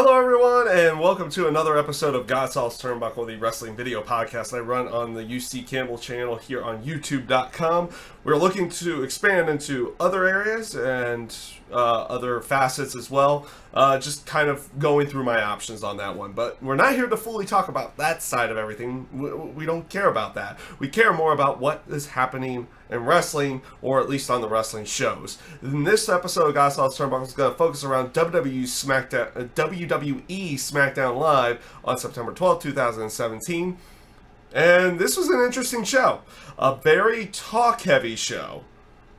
Hello everyone, and welcome to another episode of GodSaw's Turnbuckle, the wrestling video podcast I run on the UC Campbell channel here on YouTube.com. We're looking to expand into other areas and other facets as well, just kind of going through my options on that one. But we're not here to fully talk about that side of everything. We don't care about that. We care more about what is happening in wrestling, or at least on the wrestling shows. In this episode of GodSaw's Turnbuckle is going to focus around WWE Smackdown Live on September 12th, 2017. And this was an interesting show. A very talk-heavy show,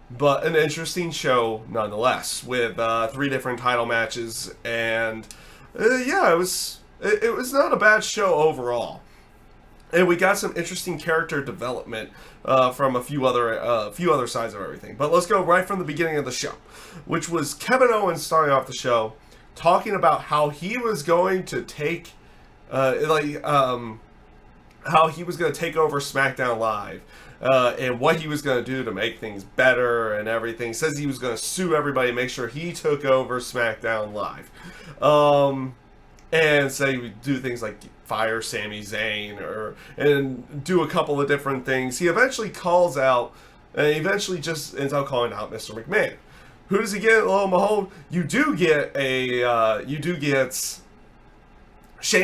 but an interesting show nonetheless, with 3 different title matches. And yeah, it was not a bad show overall. And we got some interesting character development from a few other sides of everything. But let's go right from the beginning of the show, which was Kevin Owens starting off the show, talking about how he was going to take, how he was going to take over SmackDown Live, and what he was going to do to make things better and everything. He says he was going to sue everybody, make sure he took over SmackDown Live, and say he would do things like fire Sami Zayn and do a couple of different things. He eventually calls out, and eventually just ends up calling out Mr. McMahon. Who does he get? Lo and behold, you do get Shane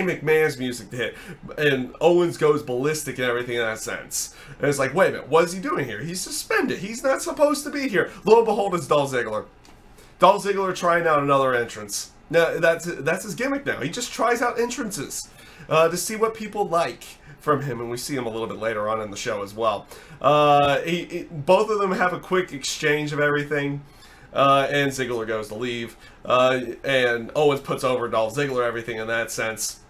McMahon's music to hit, and Owens goes ballistic and everything in that sense. And it's like, wait a minute, what is he doing here? He's suspended. He's not supposed to be here. Lo and behold, it's Dolph Ziggler. Dolph Ziggler trying out another entrance. Now that's his gimmick now. He just tries out entrances to see what people like from him, and we see him a little bit later on in the show as well. Both of them have a quick exchange of everything. And Ziggler goes to leave, and Owens puts over Dolph Ziggler, everything in that sense,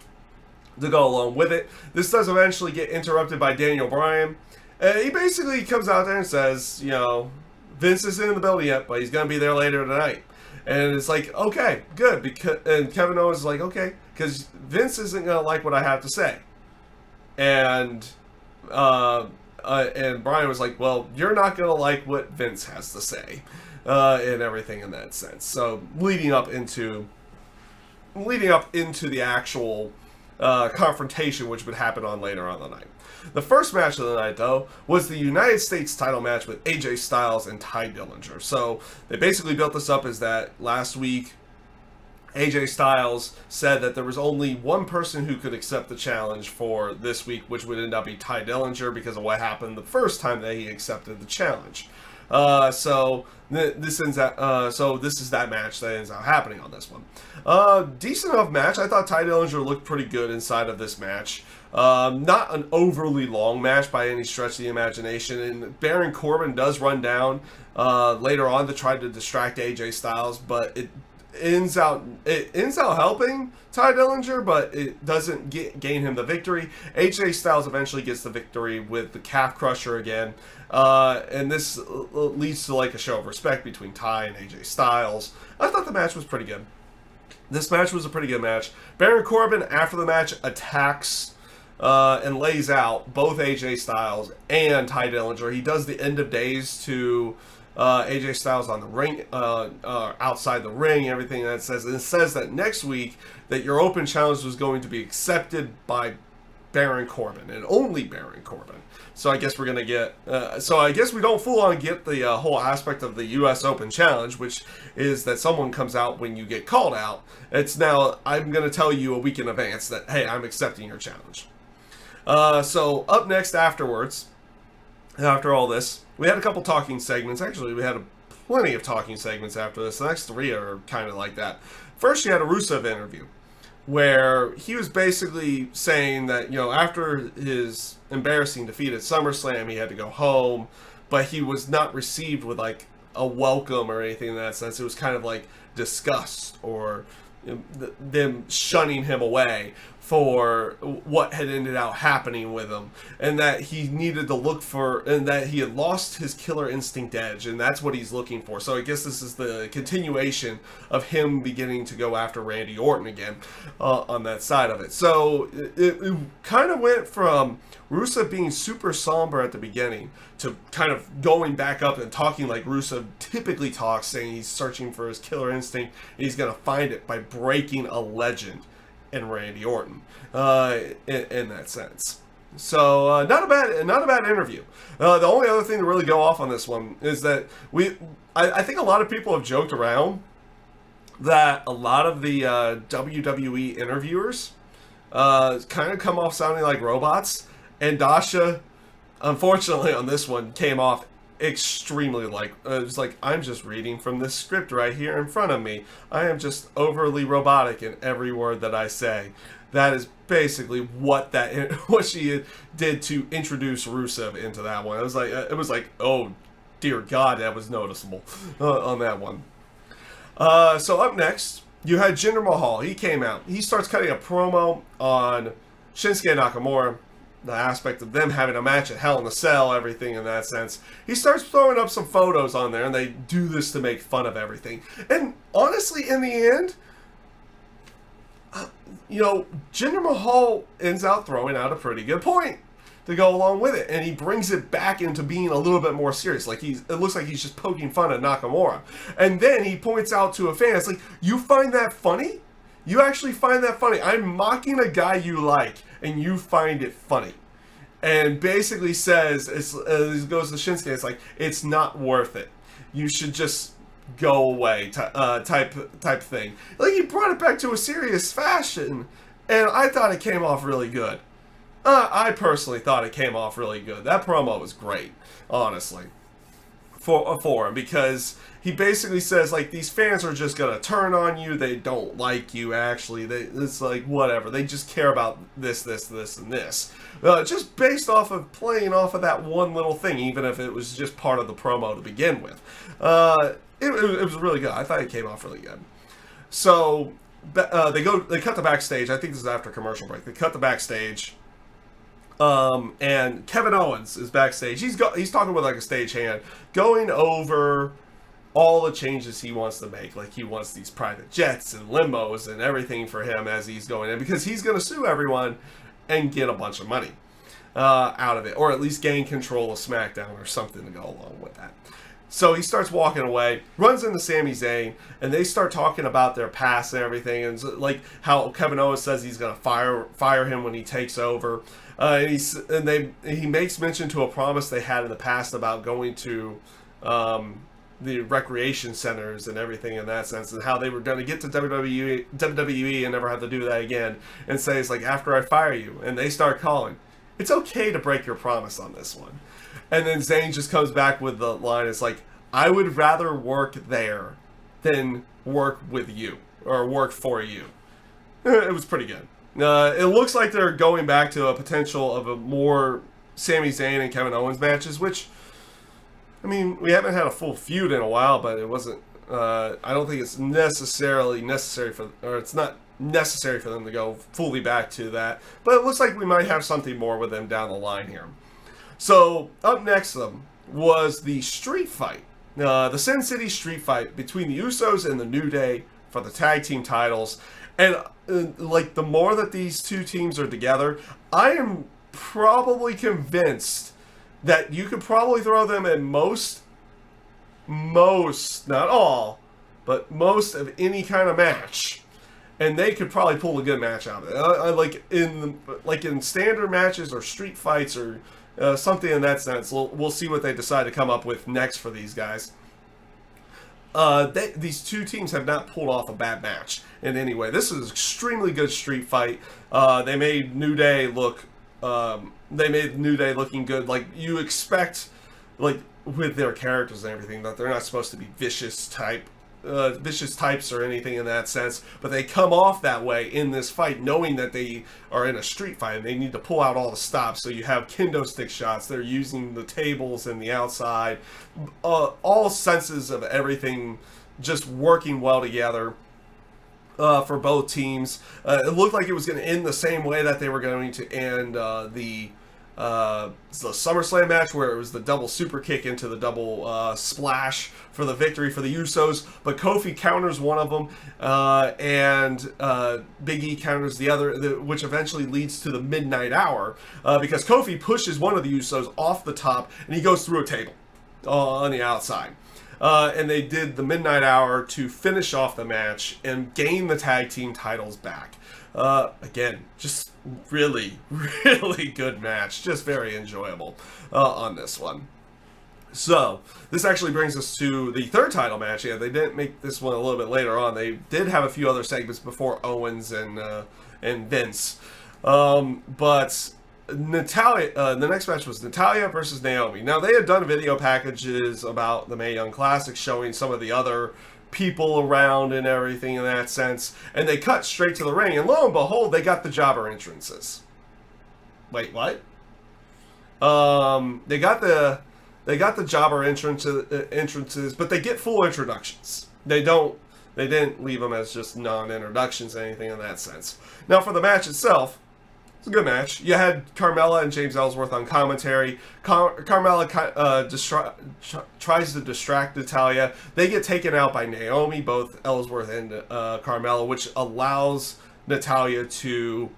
to go along with it. This does eventually get interrupted by Daniel Bryan, and he basically comes out there and says, you know, Vince isn't in the building yet, but he's going to be there later tonight. And it's like, okay, good, and Kevin Owens is like, okay, because Vince isn't going to like what I have to say. And Bryan was like, well, you're not going to like what Vince has to say. And everything in that sense. So leading up into the actual confrontation, which would happen on later on the night. The first match of the night, though, was the United States title match with AJ Styles and Ty Dillinger. So they basically built this up as that last week AJ Styles said that there was only one person who could accept the challenge for this week, which would end up be Ty Dillinger because of what happened the first time that he accepted the challenge. So this is that match that ends up happening on this one. Decent enough match. I thought Ty Dillinger looked pretty good inside of this match. Not an overly long match by any stretch of the imagination. And Baron Corbin does run down later on to try to distract AJ Styles, but it ends out helping Ty Dillinger, but it doesn't gain him the victory. AJ Styles eventually gets the victory with the calf crusher again, and this leads to like a show of respect between Ty and AJ Styles. I thought the match was pretty good. This match was a pretty good match. Baron Corbin, after the match, attacks and lays out both AJ Styles and Ty Dillinger. He does the end of days to AJ Styles on the ring, outside the ring, everything that says. And it says that next week that your open challenge was going to be accepted by Baron Corbin and only Baron Corbin. So I guess we're gonna get. So I guess we don't full on get the whole aspect of the U.S. Open Challenge, which is that someone comes out when you get called out. It's now I'm gonna tell you a week in advance that hey, I'm accepting your challenge. So up next afterwards, after all this, we had a couple talking segments. Actually, we had plenty of talking segments after this. The next 3 are kind of like that. First, you had a Rusev interview where he was basically saying that, you know, after his embarrassing defeat at SummerSlam, he had to go home, but he was not received with like a welcome or anything in that sense. It was kind of like disgust or them shunning him away for what had ended up happening with him, and that he needed to look for, and that he had lost his killer instinct edge, and that's what he's looking for. So I guess this is the continuation of him beginning to go after Randy Orton again on that side of it. So it kind of went from Rusev being super somber at the beginning to kind of going back up and talking like Rusev typically talks, saying he's searching for his killer instinct and he's going to find it by breaking a legend in Randy Orton, in that sense. So not a bad interview. The only other thing to really go off on this one is that I think a lot of people have joked around that a lot of the WWE interviewers kind of come off sounding like robots, and Dasha, unfortunately on this one, came off extremely like, it was like, I'm just reading from this script right here in front of me. I am just overly robotic in every word that I say. That is basically what she did to introduce Rusev into that one. It was like, oh dear God, that was noticeable on that one. So up next, you had Jinder Mahal. He came out. He starts cutting a promo on Shinsuke Nakamura, the aspect of them having a match at Hell in a Cell, everything in that sense. He starts throwing up some photos on there, and they do this to make fun of everything. And honestly, in the end, Jinder Mahal ends out throwing out a pretty good point to go along with it, and he brings it back into being a little bit more serious. Like it looks like he's just poking fun at Nakamura, and then he points out to a fan, it's like, you find that funny? You actually find that funny? I'm mocking a guy you like, and you find it funny. And basically says, it goes to Shinsuke, it's like, it's not worth it. You should just go away, type thing. Like, he brought it back to a serious fashion, and I thought it came off really good. I personally thought it came off really good. That promo was great, honestly, for him, because he basically says, like, these fans are just gonna turn on you. They don't like you, actually. It's like, whatever. They just care about this, and this. Just based off of playing off of that one little thing, even if it was just part of the promo to begin with. It was really good. I thought it came off really good. So they cut the backstage. I think this is after commercial break. They cut the backstage. And Kevin Owens is backstage. He's talking with like a stagehand, going over all the changes he wants to make. Like, he wants these private jets and limos and everything for him as he's going in, because he's going to sue everyone and get a bunch of money out of it, or at least gain control of Smackdown or something to go along with that. So he starts walking away, runs into Sami Zayn, and they start talking about their past and everything, and like how Kevin Owens says he's going to fire him when he takes over. He makes mention to a promise they had in the past about going to the recreation centers and everything in that sense, and how they were going to get to WWE and never have to do that again, and say, it's like, after I fire you, and they start calling, it's okay to break your promise on this one. And then Zayn just comes back with the line, it's like, I would rather work there than work with you, or work for you. It was pretty good. It looks like they're going back to a potential of a more Sami Zayn and Kevin Owens matches, which, I mean, we haven't had a full feud in a while, but it wasn't, I don't think it's it's not necessary for them to go fully back to that, but it looks like we might have something more with them down the line here. So, up next was the street fight, the Sin City street fight between the Usos and the New Day for the tag team titles. And like, the more that these two teams are together, I am probably convinced that you could probably throw them in most, not all, but most of any kind of match, and they could probably pull a good match out of it. Like in standard matches or street fights or something in that sense. We'll see what they decide to come up with next for these guys. These two teams have not pulled off a bad match in any way. This is an extremely good street fight. They made New Day look. They made New Day looking good. Like, you expect, like, with their characters and everything, that they're not supposed to be vicious types or anything in that sense, but they come off that way in this fight, knowing that they are in a street fight and they need to pull out all the stops. So you have kendo stick shots, they're using the tables and the outside, all senses of everything just working well together. for both teams. It looked like it was going to end the same way that they were going to end the SummerSlam match, where it was the double super kick into the double splash for the victory for the Usos, but Kofi counters one of them, and Big E counters the other, which eventually leads to the Midnight Hour, because Kofi pushes one of the Usos off the top, and he goes through a table on the outside. And they did the Midnight Hour to finish off the match and gain the tag team titles back. Again, just really, really good match. Just very enjoyable on this one. So, this actually brings us to the third title match. Yeah, they didn't make this one a little bit later on. They did have a few other segments before Owens and Vince. But Natalya, the next match was Natalya versus Naomi. Now, they had done video packages about the Mae Young Classic showing some of the other people around and everything in that sense, and they cut straight to the ring, and lo and behold, they got the jobber entrances. Wait, what? They got the jobber entrances, but they get full introductions. They didn't leave them as just non-introductions, anything in that sense. Now, for the match itself, it's a good match. You had Carmella and James Ellsworth on commentary. Carmella tries to distract Natalya. They get taken out by Naomi, both Ellsworth and Carmella, which allows Natalya to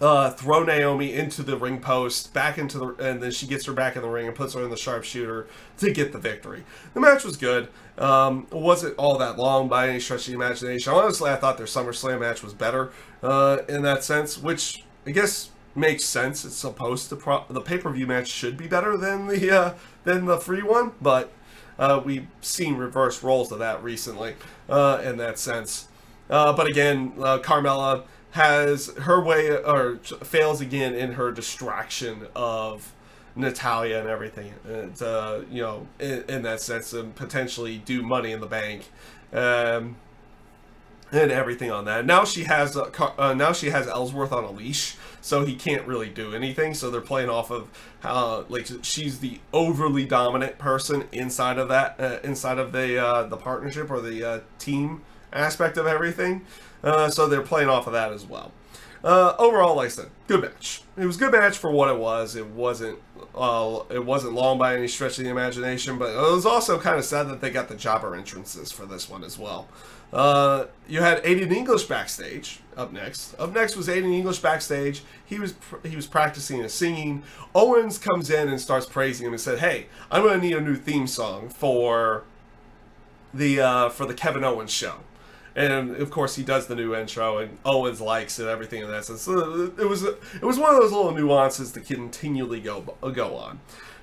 throw Naomi into the ring post, and then she gets her back in the ring and puts her in the sharpshooter to get the victory. The match was good. It wasn't all that long by any stretch of the imagination. Honestly, I thought their SummerSlam match was better in that sense, which I guess makes sense. It's supposed to the pay-per-view match should be better than the free one, but we've seen reverse roles of that recently in that sense. But again, Carmella has her way, or fails again in her distraction of Natalya and everything, and in that sense, and potentially do Money in the Bank. And everything on that. Now she has Ellsworth on a leash, so he can't really do anything. So they're playing off of how she's the overly dominant person inside of that, inside of the partnership or the team aspect of everything. So they're playing off of that as well. Overall, like I said, good match. It was a good match for what it was. It wasn't long by any stretch of the imagination, but it was also kind of sad that they got the jobber entrances for this one as well. You had Aiden English backstage. Up next was Aiden English backstage. He was practicing his singing. Owens comes in and starts praising him and said, "Hey, I'm going to need a new theme song for the Kevin Owens show." And of course, he does the new intro, and Owens likes it, everything in that sense. So it was one of those little nuances to continually go on.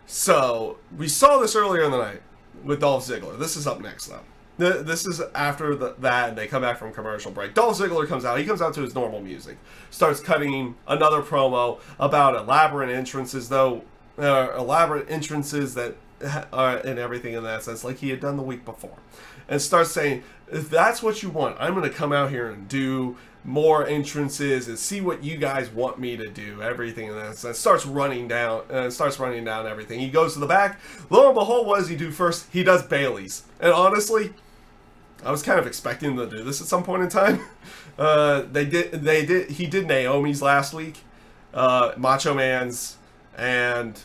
So we saw this earlier in the night with Dolph Ziggler. This is up next, though. This is after that, and they come back from commercial break. Dolph Ziggler comes out. He comes out to his normal music, starts cutting another promo about elaborate entrances that and everything in that sense, like he had done the week before, and starts saying, if that's what you want, I'm going to come out here and do more entrances and see what you guys want me to do. Everything in that sense. Starts running down everything. He goes to the back. Lo and behold, what does he do first? He does Bayley's. And honestly, I was kind of expecting them to do this at some point in time. He did Naomi's last week, Macho Man's, and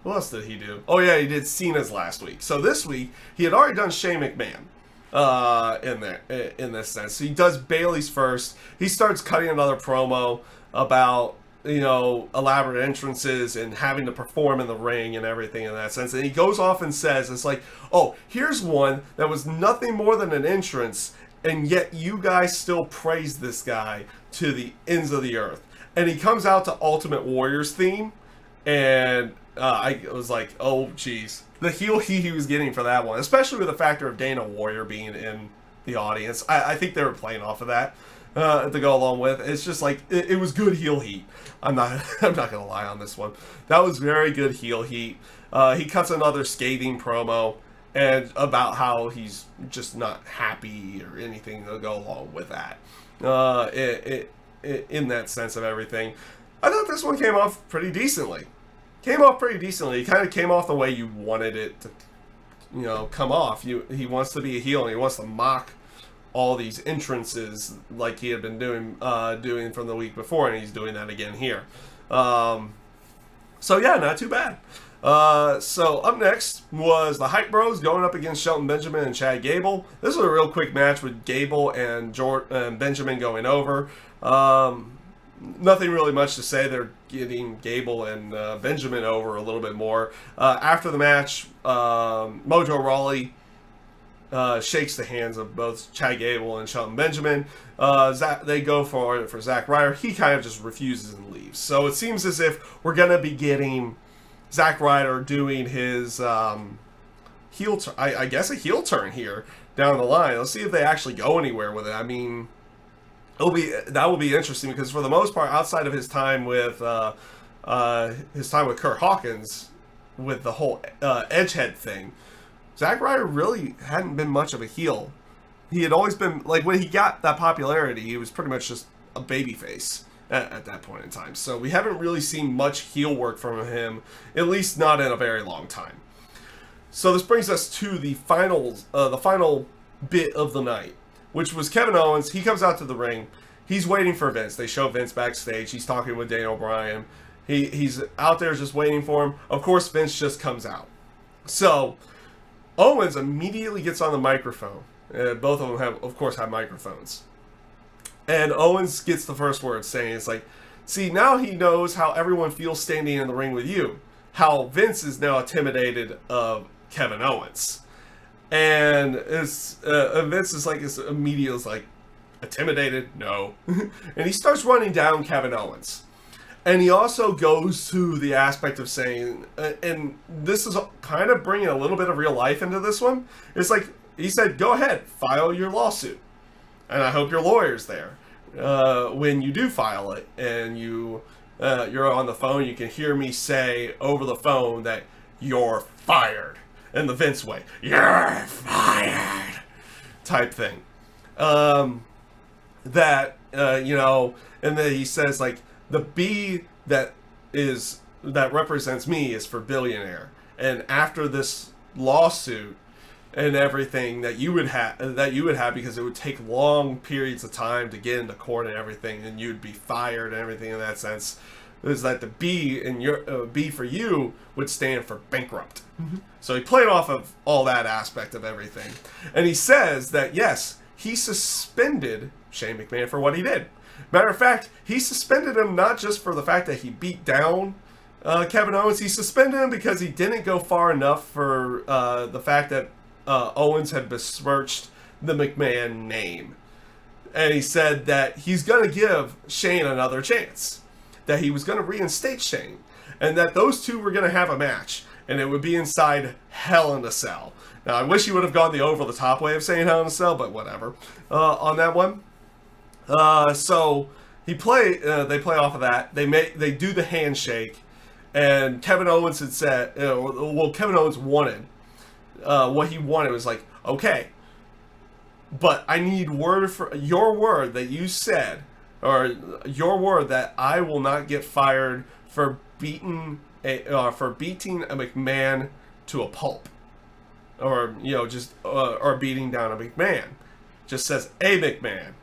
what else did he do? Oh yeah, he did Cena's last week. So this week, he had already done Shane McMahon. In this sense, so he does Bayley's first. He starts cutting another promo about elaborate entrances and having to perform in the ring and everything in that sense. And he goes off and says, it's like, oh, here's one that was nothing more than an entrance, and yet you guys still praise this guy to the ends of the earth. And he comes out to Ultimate Warrior's theme, and I was like, oh geez. The heel he was getting for that one, especially with the factor of Dana Warrior being in the audience. I think they were playing off of that to go along with. It's just like, it was good heel heat. I'm not gonna lie on this one. That was very good heel heat. He cuts another scathing promo and about how he's just not happy or anything to go along with that. In that sense of everything, I thought this one came off pretty decently. It kind of came off the way you wanted it to, come off. He wants to be a heel and he wants to mock all these entrances like he had been doing from the week before, and he's doing that again here. So yeah, not too bad. So up next was the Hype Bros going up against Shelton Benjamin and Chad Gable. This was a real quick match with Gable and Benjamin going over. Nothing really much to say. They're getting Gable and Benjamin over a little bit more. After the match, Mojo Rawley shakes the hands of both Chad Gable and Shelton Benjamin. They go for Zack Ryder. He kind of just refuses and leaves. So it seems as if we're going to be getting Zack Ryder doing his heel turn. I guess a heel turn here down the line. Let's see if they actually go anywhere with it. I mean, that will be interesting because for the most part, outside of his time with Kurt Hawkins with the whole Edgehead thing, Zack Ryder really hadn't been much of a heel. He had always been, like, when he got that popularity, he was pretty much just a babyface at that point in time. So we haven't really seen much heel work from him, at least not in a very long time. So this brings us to the final bit of the night, which was Kevin Owens. He comes out to the ring. He's waiting for Vince. They show Vince backstage. He's talking with Daniel Bryan. He's out there just waiting for him. Of course, Vince just comes out. So Owens immediately gets on the microphone. Both of them of course, have microphones. And Owens gets the first word, saying, it's like, see, now he knows how everyone feels standing in the ring with you. How Vince is now intimidated of Kevin Owens. And Vince is like, immediately is like, intimidated? No. And he starts running down Kevin Owens. And he also goes to the aspect of saying, and this is kind of bringing a little bit of real life into this one. It's like, he said, go ahead, file your lawsuit. And I hope your lawyer's there when you do file it. And you're on the phone, you can hear me say over the phone that you're fired. In the Vince way. You're fired. Type thing. And then he says, like, the B that represents me is for billionaire. And after this lawsuit and everything that you would have because it would take long periods of time to get into court and everything, and you'd be fired and everything in that sense, is that the B in your B for you would stand for bankrupt. Mm-hmm. So he played off of all that aspect of everything. And he says that, yes, he suspended Shane McMahon for what he did. Matter of fact, he suspended him not just for the fact that he beat down Kevin Owens. He suspended him because he didn't go far enough for the fact that Owens had besmirched the McMahon name. And he said that he's going to give Shane another chance. That he was going to reinstate Shane. And that those two were going to have a match. And it would be inside Hell in a Cell. Now, I wish he would have gone the over-the-top way of saying Hell in a Cell, but whatever. On that one. So they play off of that. They do the handshake. And Kevin Owens had said, Kevin Owens wanted, what he wanted was like, okay, but I need your word that you said, or your word that I will not get fired for beating a McMahon to a pulp, or or beating down a McMahon. Just says a McMahon.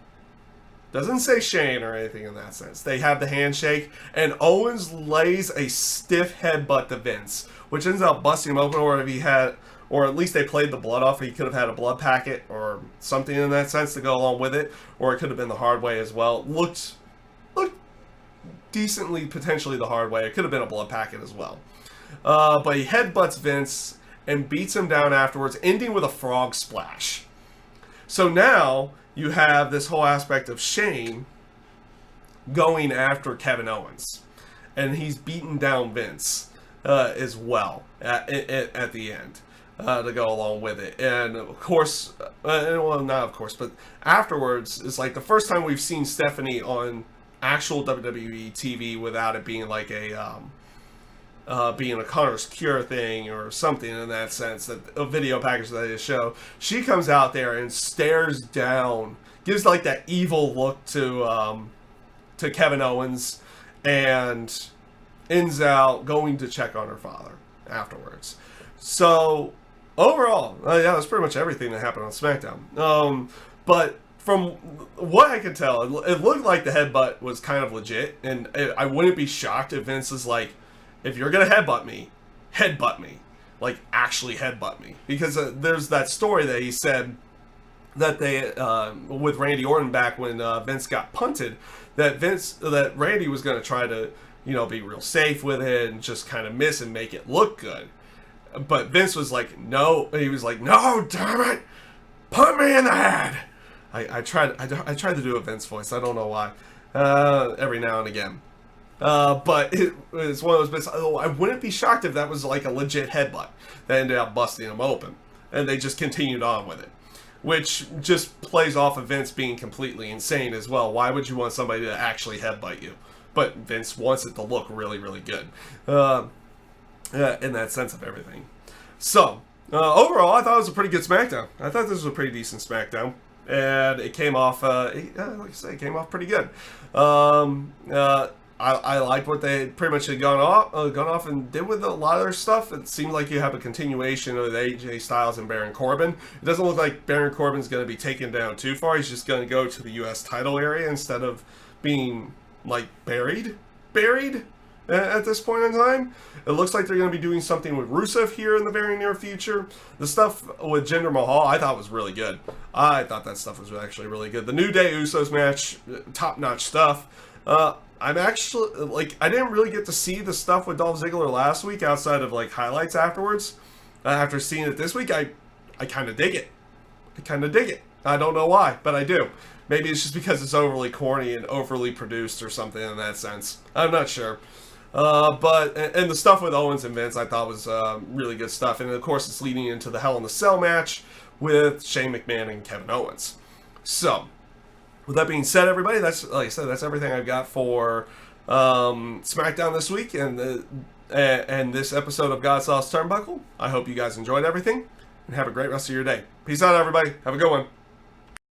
Doesn't say Shane or anything in that sense. They have the handshake, and Owens lays a stiff headbutt to Vince, which ends up busting him open. Or at least they played the blood off. He could have had a blood packet or something in that sense to go along with it, or it could have been the hard way as well. Looked decently potentially the hard way. It could have been a blood packet as well. But he headbutts Vince and beats him down afterwards, ending with a frog splash. So now you have this whole aspect of Shane going after Kevin Owens. And he's beaten down Vince as well at the end to go along with it. And of course, well, not of course, but afterwards, it's like the first time we've seen Stephanie on actual WWE TV without it being like being a Connor's Cure thing or something in that sense, that a video package that they show. She comes out there and stares down, gives like that evil look to Kevin Owens, and ends out going to check on her father afterwards. So overall, yeah, that's pretty much everything that happened on SmackDown. But from what I could tell, it looked like the headbutt was kind of legit, and I wouldn't be shocked if Vince is like, if you're gonna headbutt me, like actually headbutt me, because there's that story that he said that they with Randy Orton back when Vince got punted, that Randy was gonna try to be real safe with it and just kind of miss and make it look good, but Vince was like, no, he was like, no, damn it, put me in the head. I tried to do a Vince voice. I don't know why. Every now and again. But it's one of those bits. Oh, I wouldn't be shocked if that was like a legit headbutt that ended up busting him open. And they just continued on with it. Which just plays off of Vince being completely insane as well. Why would you want somebody to actually headbutt you? But Vince wants it to look really, really good. In that sense of everything. So, overall, I thought it was a pretty good SmackDown. I thought this was a pretty decent SmackDown. And it came off, like I say, it came off pretty good. I liked what they pretty much had gone off and did with a lot of their stuff. It seemed like you have a continuation of AJ Styles and Baron Corbin. It doesn't look like Baron Corbin's going to be taken down too far. He's just going to go to the U.S. title area instead of being, like, buried at this point in time. It looks like they're going to be doing something with Rusev here in the very near future. The stuff with Jinder Mahal, I thought was really good. I thought that stuff was actually really good. The New Day Usos match, top-notch stuff. I'm actually, like, I didn't really get to see the stuff with Dolph Ziggler last week outside of, like, highlights afterwards. After seeing it this week, I kind of dig it. I don't know why, but I do. Maybe it's just because it's overly corny and overly produced or something in that sense. I'm not sure. But the stuff with Owens and Vince I thought was really good stuff. And of course it's leading into the Hell in the Cell match with Shane McMahon and Kevin Owens. So, with that being said, everybody, that's, like I said, that's everything I've got for SmackDown this week and this episode of GodSaw's Turnbuckle. I hope you guys enjoyed everything and have a great rest of your day. Peace out, everybody. Have a good one.